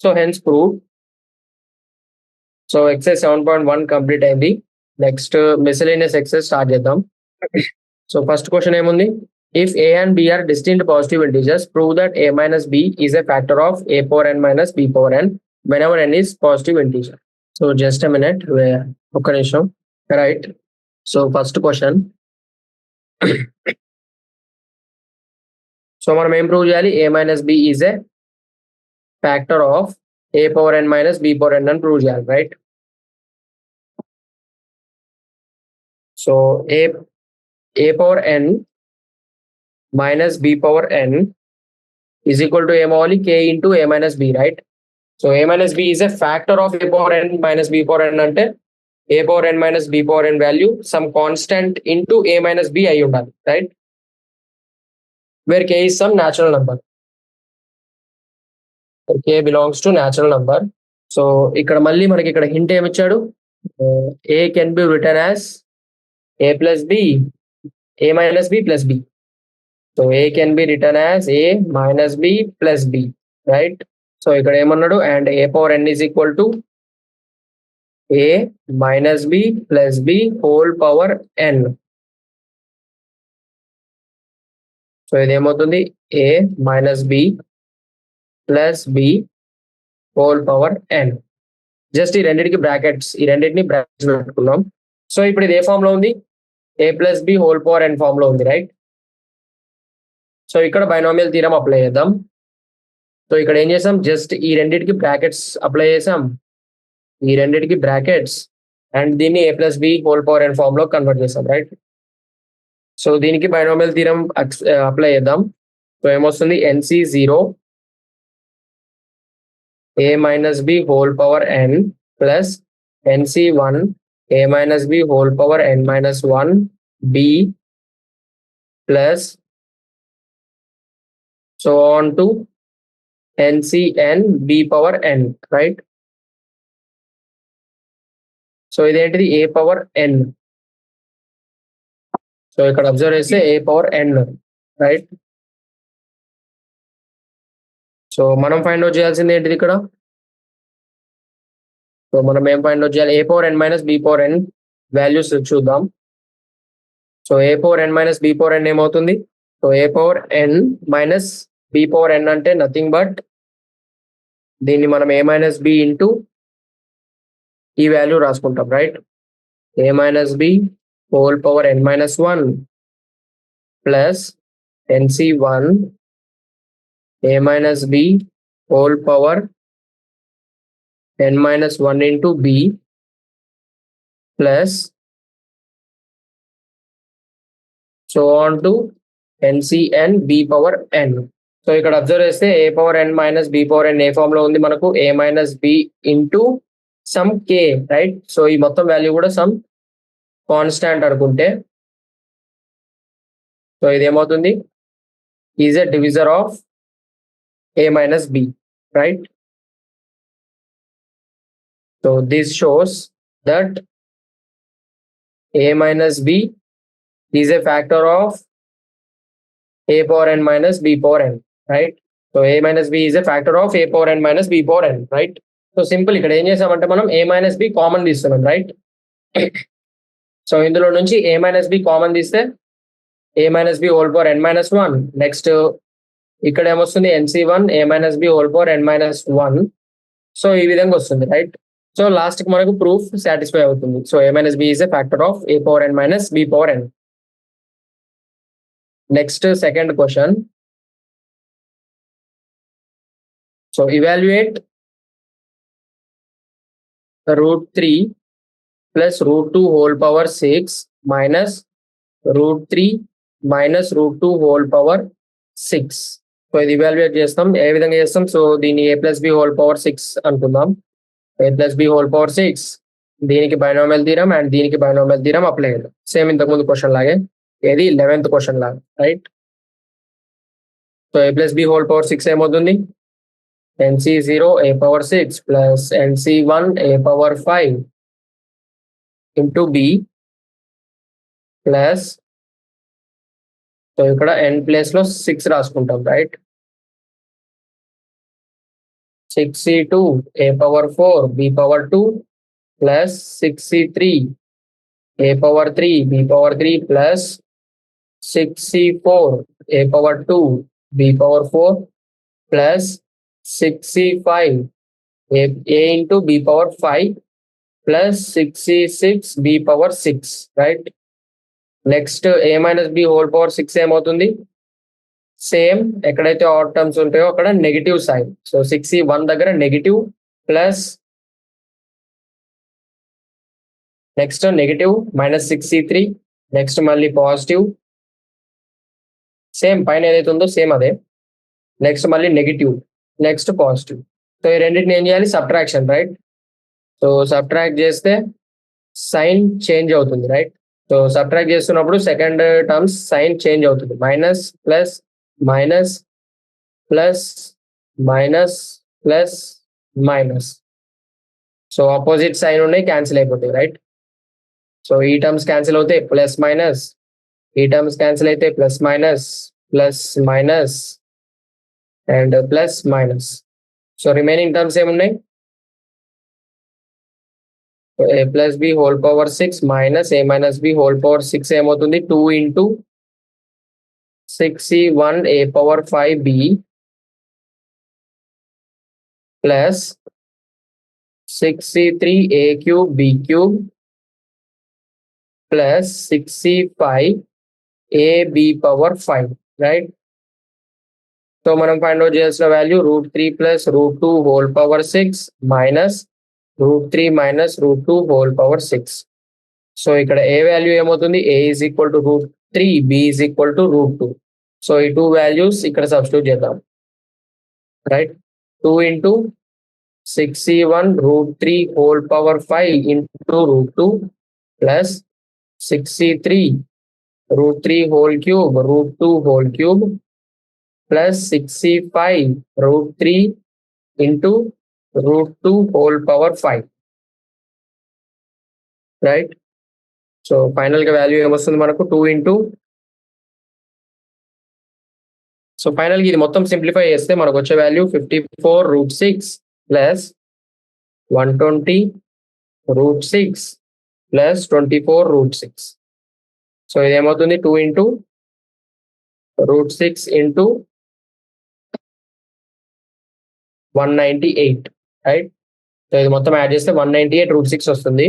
So hence prove. So exercise 7.1 complete అయింది. నెక్స్ట్ మిసలేనియస్ ఎక్సైజ్ స్టార్ట్ చేద్దాం. సో ఫస్ట్ క్వశ్చన్ ఏముంది? If a and b are distinct positive integers, prove that a minus b is a factor of a power n minus b power n whenever n is positive integer. So just a minute, ఒక్క నిమిషం, right? So first question. So మనం ఏం prove చేయాలి? a minus b is a factor of a power n minus b power n అని prove చేయాలి, right? So a power n minus b power n is equal to ఏమవ్వాలి? k into a minus b, right? So a minus b is a factor of a power n minus b power n అంటే a power n minus b power n value some constant into a minus b అయి ఉండాలి, right? Where k is some natural number. k belongs to natural number. So ఇక్కడ మళ్ళీ మనకి ఇక్కడ hint ఏమి ఇచ్చాడు? a can be written as a plus b, a minus b plus b. So a can be written as a minus b plus b, right? So ఇక్కడ ఏమన్నాడు? and a power n is equal to a minus b plus b whole power n. So ఇది ఏమవుతుంది? a minus b plus b whole power n. Just ఈ రెండింటికి brackets, ఈ రెండింటిని brackets పెట్టుకున్నాం. So ఇప్పుడు ఇది ఏ ఫామ్ లో ఉంది? a plus b whole power n form లో ఉంది, రైట్? సో ఇక్కడ బైనామియల్ థీరం అప్లై చేద్దాం. సో ఇక్కడ ఏం చేసాం? జస్ట్ ఈ రెండింటికి బ్రాకెట్స్ అప్లై చేసాం, ఈ రెండింటికి బ్రాకెట్స్, అండ్ దీన్ని a plus b whole power n form లో కన్వర్ట్ చేసాం, రైట్? సో దీనికి బైనామియల్ థీరం అప్లై చేద్దాం. సో ఏమొస్తుంది? nc 0 a minus b whole power n plus nc 1 a minus b whole power n minus 1 b plus so on to ncn b power n, right? So ఇదేంటిది? a power n. So ఇక్కడ observe చేస్తే a power n, right? So మనం find out చేయాల్సింది ఏంటిది ఇక్కడ? So మనం ఏం find out చేయాలి? a power n minus b power n values చూద్దాం. So a power n minus b power n ఏమవుతుంది? So a power n minus b power n అంటే నథింగ్ బట్ దీన్ని మనం a minus b ఇంటూ ఈ value రాసుకుంటాం, right? a minus b whole power n minus 1 plus nc1 a minus b whole power n minus 1 into b plus so on to ncn b power n. So ఇక్కడ observe చేస్తే a power n minus b power n ఏ form లో ఉంది మనకు? a minus b into sum k, right? So ఈ మొత్తం value కూడా some constant అనుకుంటే సో ఇది ఏమవుతుంది? Is a divisor of a minus b, right? So this shows that a minus b is a factor of a power n minus b power n, right? So a minus b is a factor of a power n minus b power n, right? So simple ఇక్కడ ఏం చేసామంటే మనం a minus b common తీస్తున్నాం, right? So ఇందులో నుంచి a minus b common తీస్తే a minus b whole power n minus 1. Next ఇక్కడ ఏమొస్తుంది? nc1 a minus b whole power n minus 1. So ఈ విధంగా వస్తుంది, రైట్? సో లాస్ట్ కి మనకు ప్రూఫ్ సాటిస్ఫై అవుతుంది. So a minus b is a factor of a power n minus b power n. Next second question. So evaluate √3 plus √2 whole power 6 minus √3 minus √2 whole power 6. So ఇది evaluate చేస్తాం. ఏ విధంగా చేస్తాం? So దీన్ని a plus b whole power 6 అనుకుందాం. a plus b whole power 6 దీనికి binomial theorem and దీనికి binomial theorem apply చేద్దాం. Same ఇంతకుముందు క్వశ్చన్ లాగే, ఏది 11th క్వశ్చన్ లాగా, right? So a plus b whole power 6 ఏమవుతుంది? nc0 a power 6 plus nc1 a power 5 into b plus, so ఇక్కడ n place లో 6 రాసుకుంటాం, right? 6c2 a power 4 b power 2 plus 6c3 a power 3 b power 3 plus 6c4 a power 2 b power 4 plus 6c5 a into b power 5 plus 6c6 b power 6, right? Next a minus b whole power 6 ఏమవుతుంది? Same ఎక్కడైతే add terms ఉంటాయో అక్కడ negative sign. So 6c1 దగ్గర negative plus next negative minus 6c3 next మళ్ళీ positive, same పైన ఏదైతే ఉందో same అదే, నెక్స్ట్ మళ్ళీ నెగిటివ్ నెక్స్ట్ పాజిటివ్. సో ఈ రెండింటిని ఏం చేయాలి? Subtraction, right? సో సబ్ట్రాక్ట్ చేస్తే సైన్ చేంజ్ అవుతుంది, రైట్? సో సబ్ట్రాక్ట్ చేస్తున్నప్పుడు సెకండ్ టర్మ్స్ సైన్ చేంజ్ అవుతుంది. Minus plus minus plus minus plus minus. So opposite sign ఉన్నాయి, క్యాన్సిల్ అయిపోతాయి, రైట్? సో ఈ టర్మ్స్ క్యాన్సిల్ అవుతాయి, ప్లస్ మైనస్, ఈ టర్మ్స్ క్యాన్సిల్ అయితే plus minus plus minus and plus minus. So remaining terms ఏమున్నాయి? a plus b whole power 6 minus a minus b whole power 6 ఏమవుతుంది? 2 into 6c1 a power 5b plus 6c3 a cube b cube plus 6c5 a b power 5, right? So మనం find out చేయాల్సిన value √3 plus √2 whole power 6 minus √3 minus √2 whole power 6. So ఇక్కడ a value ఏమవుతుంది? a is equal to √3, b is equal to √2. So ఈ two values ఇక్కడ substitute చేద్దాం, right? 2 into 6c1 √3 whole power 5 into √2 plus 6c3 √3 whole cube √2 whole cube plus 6c5 √3 into √2 whole power 5, right? So final గా value ఏమొస్తుంది మనకు? 2 into, so final గా ఇది మొత్తం simplify చేస్తే మనకు వచ్చే వాల్యూ 54√6 ప్లస్ 120 √6 ప్లస్ 24√6. సో ఇది ఏమవుతుంది? 2 into √6 into 198, రైట్? సో ఇది మొత్తం యాడ్ చేస్తే 198√6 వస్తుంది.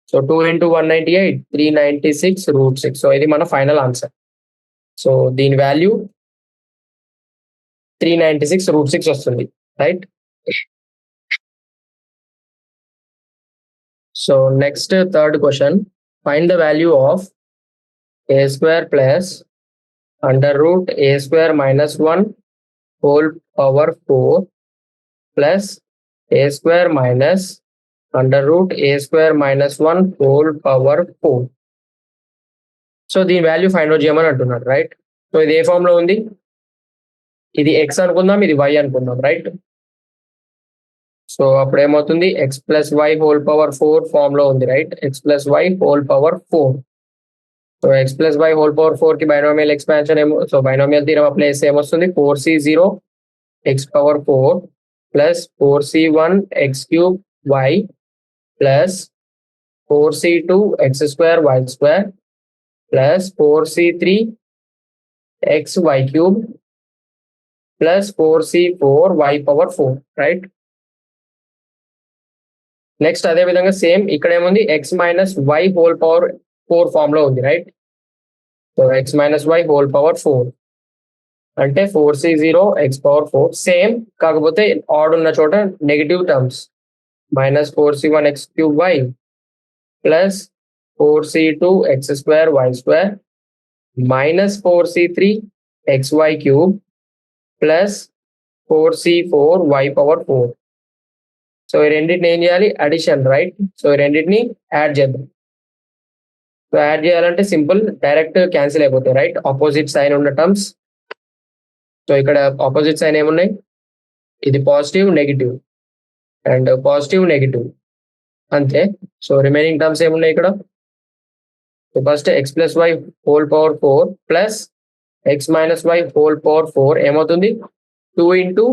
So 2 into 198 396√6. సో ఇది మన ఫైనల్ ఆన్సర్. సో దీని వాల్యూ 396√6 వస్తుంది, right? So next third question, find the value of a² plus √a² minus 1 whole power 4 plus a² minus √a² minus 1 whole power 4. So దీని value find out చేయమని అంటున్నాడు, right? So ఇది ఏ form లో ఉంది? ఇది x అనుకుందాం, ఇది y అనుకుందాం, రైట్? సో అప్పుడు ఏమవుతుంది? x plus y whole power 4 form లో ఉంది, right? x plus y whole power 4. So x plus y whole power 4 కి బైనామియల్ ఎక్స్పాన్షన్ ఏమో, సో బైనామియల్ థీరం అప్లై చేస్తే ఏమొస్తుంది? 4c0 x power 4 plus 4c1 x cube y plus 4c2 x square y square plus 4c3 x y cube plus 4c4 y power 4, right? Next అదే విధంగా same ఇక్కడ ఏముంది? x minus y whole power 4 form లో ఉంది, right? So x minus y whole power 4. అంటే 4c0 x^4 same, కాకపోతే add ఉన్న చోట negative terms. -4c1 x³ plus 4c2 x² y² -4c3 xy³ plus 4c4 y^4. So ఈ రెండింటిని ఏం చేయాలి? Addition, right? సో ఈ రెండింటిని యాడ్ చేద్దాం. సో యాడ్ చేయాలంటే సింపుల్, డైరెక్ట్ క్యాన్సిల్ అయిపోతాయి, రైట్? ఆపోజిట్ సైన్ ఉన్న టర్మ్స్. సో ఇక్కడ ఆపోజిట్ సైన్ ఏమున్నాయి? ఇది positive negative and positive negative, అంతే. సో రిమైనింగ్ టర్మ్స్ ఏమున్నాయి ఇక్కడ? So first x+y^4 plus x-y^4 ఏమవుతుంది? 2 ఇంటూ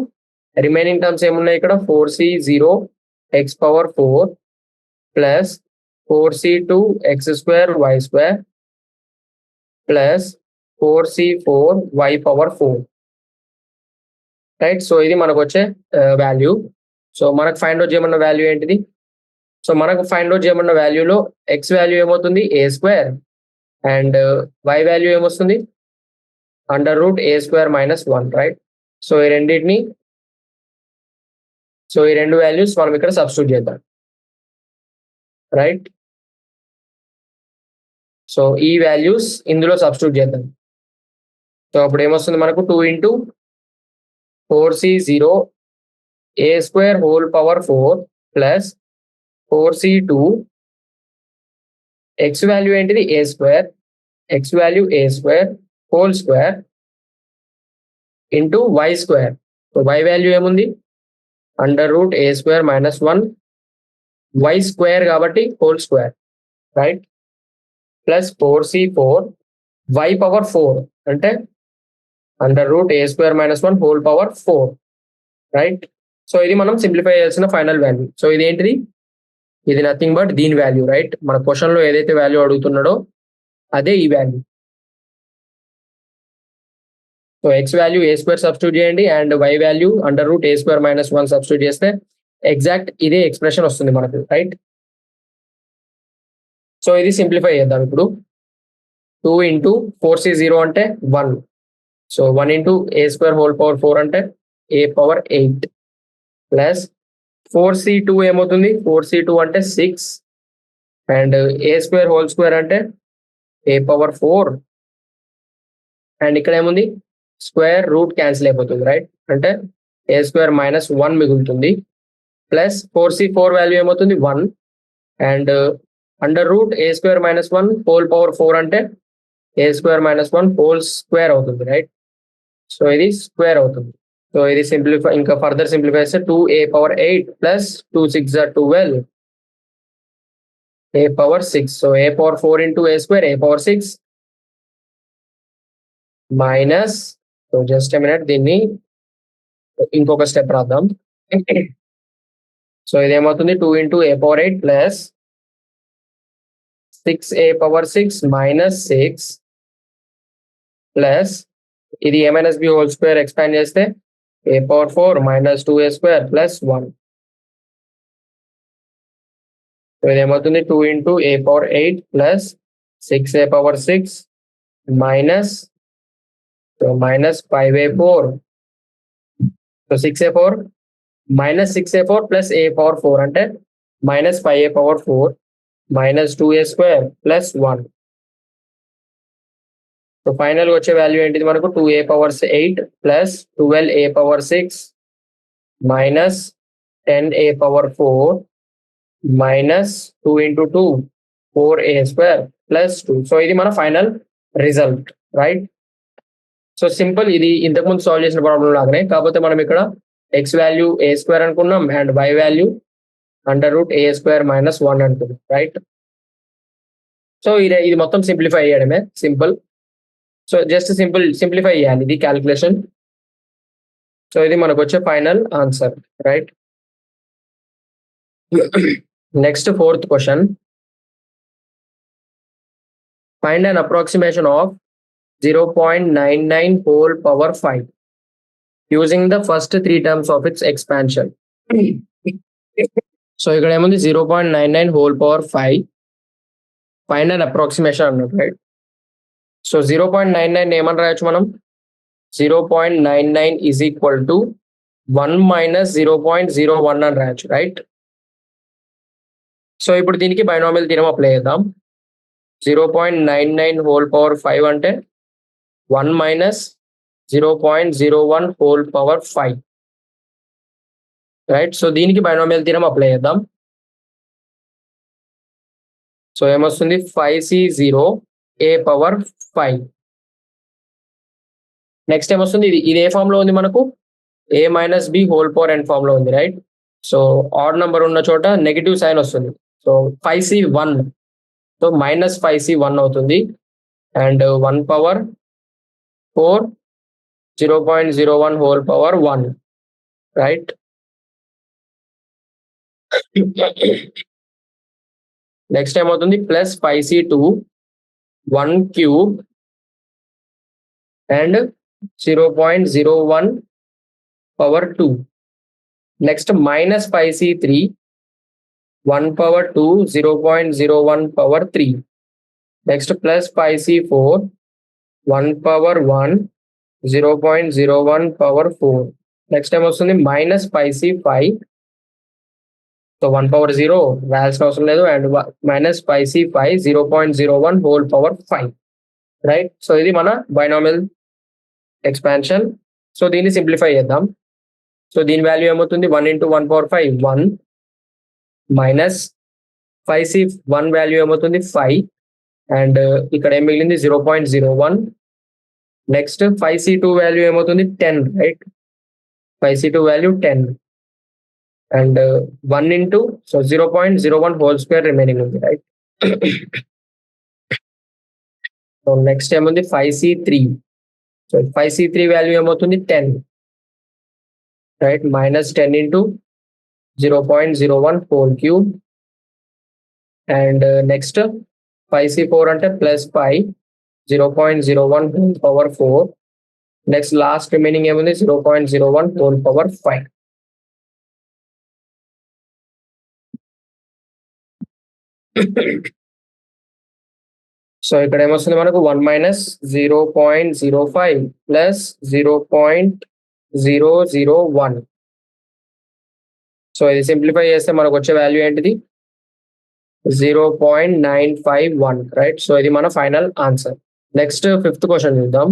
రిమైనింగ్ టర్మ్స్ ఏమున్నాయి ఇక్కడ? 4c0 x^4 plus 4c2 x² y² plus 4c4 y^4, right? So ఇది మనకు వచ్చే వాల్యూ. సో మనకు ఫైండ్ అవుట్ చేయమన్న వాల్యూ ఏంటిది? సో మనకు ఫైండ్ అవుట్ చేయమన్న వాల్యూలో ఎక్స్ వాల్యూ ఏమవుతుంది? a² అండ్ y వాల్యూ ఏమొస్తుంది? √a² - 1, right? సో ఈ రెండింటిని, సో ఈ రెండు వాల్యూస్ మనం ఇక్కడ సబ్స్టిట్యూట్ చేద్దాం, రైట్? సో ఈ వాల్యూస్ ఇందులో సబ్స్టిట్యూట్ చేద్దాం. సో అప్పుడు ఏమొస్తుంది మనకు? 2 into 4c0 a² plus 4c2 x value ఏంటిది? a² x value a² whole square into y². So y value ఏముంది? √a² - 1 y² కాబట్టి whole square, right? Plus 4c4 y^4 అంటే √a² - 1 whole power 4, right? So ఇది మనం simplify చేయాల్సిన final value. So ఇది ఏంటిది? ఇది నథింగ్ బట్ దీని వాల్యూ, రైట్? మన క్వశ్చన్ లో ఏదైతే వాల్యూ అడుగుతున్నాడో అదే ఈ value. So x value a² substitute చేయండి and y value √a² - 1 substitute చేస్తే ఎగ్జాక్ట్ ఇదే ఎక్స్ప్రెషన్ వస్తుంది మనకు, రైట్? సో ఇది సింప్లిఫై చేద్దాం ఇప్పుడు. 2 ఇంటూ 4c0 అంటే 1. So 1 into a² whole power 4 అంటే a^8 ప్లస్ 4c2 ఏమవుతుంది? 4c2 అంటే 6 అండ్ a² హోల్ స్క్వేర్ అంటే a^4 అండ్ ఇక్కడ ఏముంది? స్క్వేర్ రూట్ క్యాన్సిల్ అయిపోతుంది, రైట్? అంటే a² - 1 మిగులుతుంది ప్లస్ 4c4 వాల్యూ ఏమవుతుంది? 1 అండ్ √a² - 1 హోల్ పవర్ 4 అంటే a² - 1 హోల్ స్క్వేర్ అవుతుంది, రైట్? సో ఇది స్క్వేర్ అవుతుంది. సో ఇది సింప్లిఫై, ఇంకా ఫర్దర్ సింప్లిఫై చేస్తే 2a^8 plus 2 6 12 a^6. So a^4 into a² a^6 minus, so just a minute, దీన్ని ఇంకొక స్టెప్ రాద్దాం. సో ఇదేమవుతుంది? 2 into a^8 plus 6a^6 minus 6 plus ఇది a - b whole square expand చేస్తే a^4 - 2a² ప్లస్ 1. సో ఇదేమవుతుంది? 2 into a^8 plus 6a^6 minus, so minus 5a4. So 6a4 minus 6a4 plus a^4 అంటే minus 5a^4 minus 2a² plus 1. So final వచ్చే value ఏంటిది మనకు? 2a^8 plus 12a^6 minus 10a^4 minus 2 into 2 4a² plus 2. So ఇది మన final result, right? So simple, ఇది ఇంతకుముందు solve చేసిన problem లాగానే, కాకపోతే మనం ఇక్కడ ఎక్స్ వాల్యూ a² అనుకున్నాం అండ్ y వాల్యూ √a² - 1 అనుకున్నాం, రైట్? సో ఇది మొత్తం సింప్లిఫై చేయడమే, సింపుల్. సో జస్ట్ సింప్లిఫై చేయాలి ఇది క్యాలిక్యులేషన్. సో ఇది మనకు వచ్చే final answer, right? Next 4th question. Find an approximation of 0.99 whole power 5 using the first 3 terms of its expansion. So ఇక్కడ ఏముంది? 0.99 whole power 5. Find an approximation అన్నట్టు, right? So 0.99 ఏమని రాయొచ్చు మనం? 0.99 is equal to 1 minus 0.01 అని రాయొచ్చు, right? So ఇప్పుడు దీనికి బైనామియల్ థీరం అప్లై చేద్దాం. 0.99 హోల్ పవర్ 5 అంటే 1 minus 0.01 whole power 5, right? So దీనికి బైనామియల్ థీరం అప్లై చేద్దాం. సో ఏమొస్తుంది? 5c0 a power 5. నెక్స్ట్ ఏమొస్తుంది? ఇది ఏ ఫామ్ లో ఉంది మనకు? a minus b whole power n form లో ఉంది, రైట్? సో ఆడ్ నంబర్ ఉన్న చోట నెగిటివ్ సైన్ వస్తుంది. So 5c1, so minus 5c1 అవుతుంది. And 1 power 4 0.01 whole power 1, right? Next ఏమవుతుంది? Plus 5c2 1 cube and 0.01 power 2. Next minus 5c3 1 power 2 0.01 power 3. Next plus 5c4 1 power 1 0.01 power 4. Next ఏమొస్తుంది? Minus 5c5, so 1 power 0 రాయాల్సిన అవసరం లేదు, and minus 5c5 0.01 whole power 5, right? So ఇది మన binomial expansion. So దీన్ని simplify చేద్దాం. So దీని value ఏమవుతుంది? 1 into 1 power 5 1 minus 5c1 value ఏమవుతుంది? 5, అండ్ ఇక్కడ ఏం మిగిలింది? 0.01. నెక్స్ట్ 5c2 వాల్యూ ఏమవుతుంది? 10, right? 5c2 value 10, and 1 into, so 0.01 whole square remaining ఉంది, రైట్? సో నెక్స్ట్ ఏముంది? 5c3. సో 5c3 వాల్యూ ఏమవుతుంది? 10, right? Minus 10 into 0.01 whole cube. And next 5c4 అంటే plus 5 0.01 whole power 4. Next last remaining ఏముంది? 0.01 whole power 5. So ఇక్కడ ఏమొస్తుంది మనకు? 1 minus 0.05 plus 0.001. So ఇది simplify చేస్తే మనకు వచ్చే వాల్యూ ఏంటిది? 0.951, రైట్? సో ఇది మన final answer. Next fifth question చూద్దాం.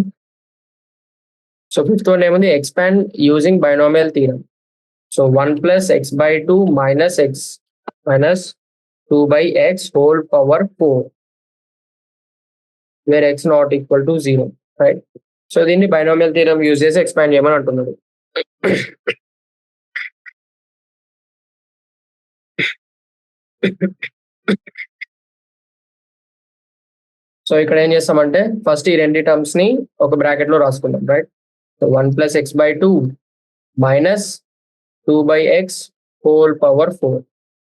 సో ఫిఫ్త్ వన్ ఏముంది? Expand using binomial theorem. So 1 plus x by 2 minus x minus 2 by x whole power 4, where x not equal to 0, right? So దీన్ని binomial theorem use చేసి expand చేయమని అంటున్నాడు. So ఇక్కడ ఏం చేస్తామంటే first ఈ రెండు టర్మ్స్ ని ఒక బ్రాకెట్ లో రాసుకుందాం, right? So 1 plus x by 2 minus 2 by x whole power 4.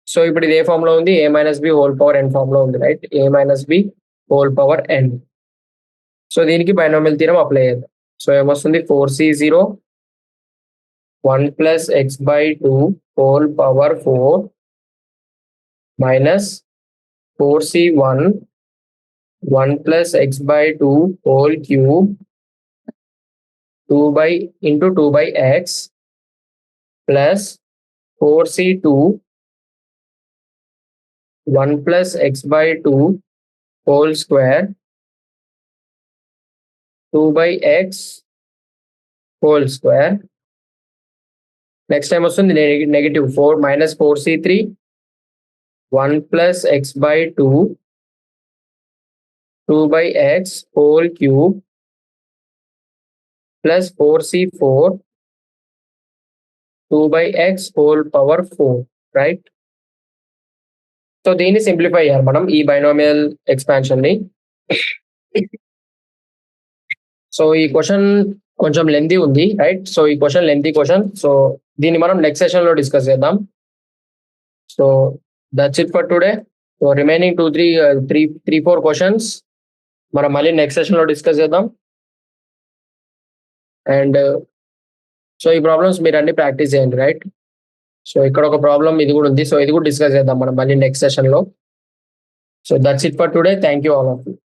So ఇప్పుడు ఇది ఏ ఫామ్ లో ఉంది? a minus b whole power n form లో ఉంది, right? a minus b whole power n. So దీనికి బైనామియల్ థీరం అప్లై చేద్దాం. సో ఏమొస్తుంది? 4c0 1 plus x by 2 whole power 4 minus 4c1 1 plus x by 2 whole cube 2 by into 2 by x plus 4c2 1 plus x by 2 whole square 2 by x whole square. Next time వస్తుంది negative 4 minus 4c3 1 plus x by 2 2 by x whole cube plus 4c4 2 by x whole power 4, right? So దీన్ని simplify చేయాలి మనం ఈ binomial expansion ని. So ఈ question కొంచెం lengthy ఉంది, right? So ఈ క్వశ్చన్ లెంతీ క్వశ్చన్. సో దీన్ని మనం నెక్స్ట్ సెషన్ లో డిస్కస్ చేద్దాం. So that's it for today. So remaining 3-4 questions మనం మళ్ళీ నెక్స్ట్ సెషన్ లో డిస్కస్ చేద్దాం. అండ్ సో ఈ ప్రాబ్లమ్స్ మీరు అన్ని ప్రాక్టీస్ చేయండి, రైట్? సో ఇక్కడ ఒక ప్రాబ్లం ఇది కూడా ఉంది. సో ఇది కూడా డిస్కస్ చేద్దాం మనం మళ్ళీ నెక్స్ట్ సెషన్ లో. So that's it for today. Thank you all of you.